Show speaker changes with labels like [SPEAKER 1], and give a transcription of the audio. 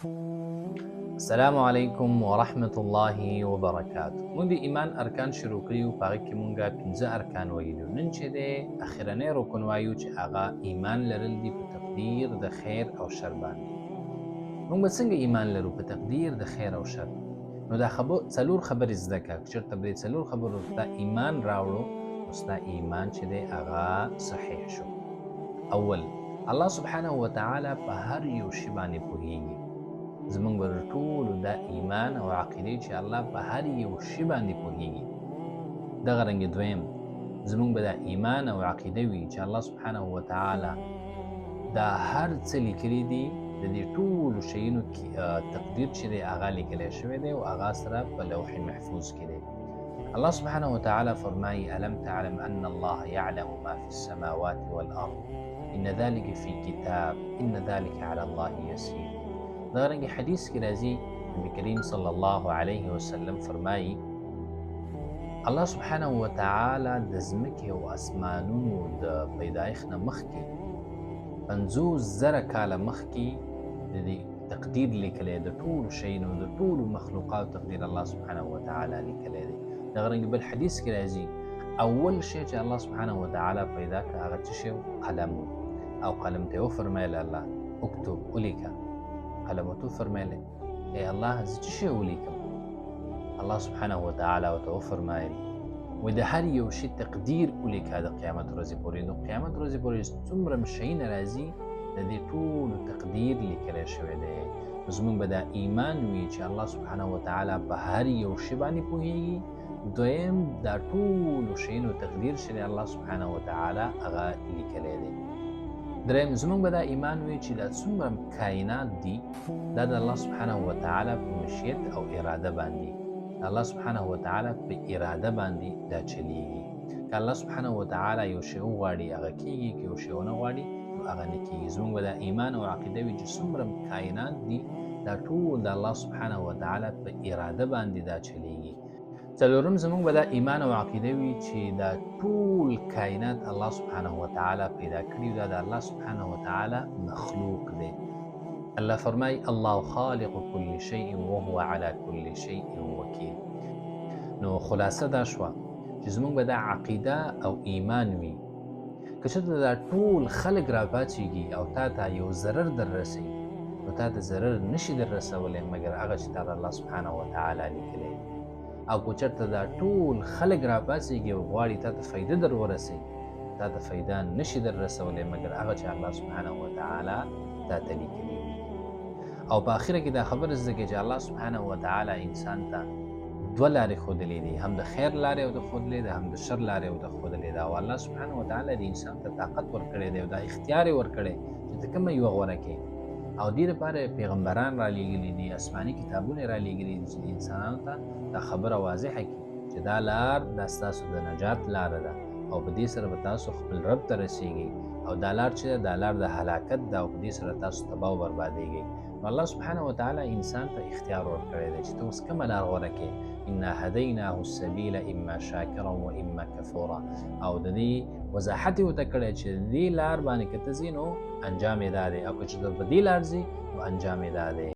[SPEAKER 1] السلام علیکم ورحمة الله وبرکاته. موږ د ایمان ارکان شروع کړیو، په هغه کې موږ 15 ارکان ویلو. نن چې د اخرنی رکن وایو چې هغه ایمان لرل دي په تقدیر د خیر او شر باندې. موږ به څنګه ایمان لرو په تقدیر د خیر او شر؟ نو دا څلور خبرې زده کړه. که چېرته به د څلور خبرو ته ایمان راوړو نو ستا ایمان چې دی هغه صحیح شو. اول، الله سبحانه وتعالی په هر یو شي باندې پوهیږي. زمونږ به ټولو دا ایمان او عقیده چې الله په هر یو شي باندې پوهیږي. دغه رنګې دویم، زمونږ به دا ایمان او عقیده وي چې الله سبحانه وتعالی دا هر څه لیکلي دي، د دې ټولو شیانو تقدیر چې دی هغه لیکلی شوی دی او هغه سره په لوح محفوظ کې دی. الله سبحانه وتعالی فرمایي: الم تعلم ان الله يعلم ما في السماوات والارض ان ذلك في كتاب ان ذلك على الله يسير. دا رنګ حدیث کې راځي، نبی کریم صلی الله علیه وسلم فرمایي: الله سبحانه وتعالی د ځمکې او اسمانونو د پیدایښت نه مخکې 50,000 کاله مخکې د دې تقدیر لیکلی، د ټولو شیانو د ټولو مخلوقاتو تقدیر الله سبحانه وتعالی لیکلی دی. دغه رنګ بل حدیث کې راځي، اول شی چې الله سبحانه وتعالی پیدا کړ هغه څه شی؟ قلم. او قلم ته وفرمایل الله اکتب، ولیکه. قلم ته فرمایله ای الله زه څه شی ولیکم؟ الله سبحانه وتعالی ورته وفرمایل وایي د هر یو شي تقدیر ولیکه د قیامت ورځې پورې. نو قیامت ورځې پورې څومره شیونه راځي د دې ټولو تقدیر لیکلی شوی دی. زموږ به دا ایمان وي چې الله سبحانه وتعالی په هر یو شي باندې پوهیږي. دویم، دا ټولو شیونو تقدیر چې دی الله سبحانه وتعالی هغه لیکلی دی. دریم، زمونږ به دا ایمان وي چې دا څومره کائنات دي دا د الله سبحانه وتعالی په مشیت او اراده باندې، الله سبحانه وتعالی په اراده باندې دا چلیږي. که الله سبحانه وتعالی یو شی وغواړي هغه کیږي، که یو شی ونه غواړي نو هغه نه کیږي. زمونږ به دا ایمان او عقیده وي چې څومره کائنات دي دا ټول د الله سبحانه وتعالی په اراده باندې دا چلیږي. څلورم، زمونږ به دا ایمان او عقیده وي چې دا ټول کائنات الله سبحانه وتعالی پیدا کړي، دا د الله سبحانه وتعالی مخلوق دی. الله فرمای: الله خالق كل شيء وهو على كل شيء وكيل. نو خلاصه دا شوه چې زمونږ به دا عقیده او ایمان وي. که چېرته دا ټول خلک راپاڅېږي او تا ته یو ضرر در رسوي نو تا ته ضرر نشي در رسولی مګر هغه چې تا ته الله سبحانه وتعالی لیکلی. او که چېرته دا ټول خلک راپاڅېږي او غواړي تا ته فایده در ورسوي تا ته فایده نشي در رسولی مګر هغه چې الله سبحانه وتعالی تا ته لیکلي وي. او په اخره کې دا خبره زده کړئ چې الله سبحانه وتعالی انسان ته دوه لارې ښودلې دي، هم د خیر لارې ورته ښودلې ده، هم د شر لارې ورته ښودلې ده. او الله سبحانه وتعالی د انسان ته طاقت ورکړی دی او دا اختیار یې ورکړی چې ته کومه یوه غوره کړې. او دې لپاره پیغمبران را لیږلي دي، آسماني کتابونه را لیږلي دي چې انسانانو ته دا خبره واضحه کړي چې دا لار دا ستاسو د نجات لاره ده او په دې سره به تاسو خپل رب ته رسیږئ. او دا لار چې ده دا لار د هلاکت ده او په دې سره تاسو تباه او بربادېږئ. نو الله سبحانه وتعالی انسان ته اختیار ورکړی دی چې ته اوس کومه لار غوره کړې. انا هدیناه السبیل اما شاکرا و اما کفورا. او د دې وضاحت یې ورته کړی چې د دې لار باندې که ته ځې نو انجام یې دا دی، او که چې ته په دې لار ځې نو انجام یې دا دی.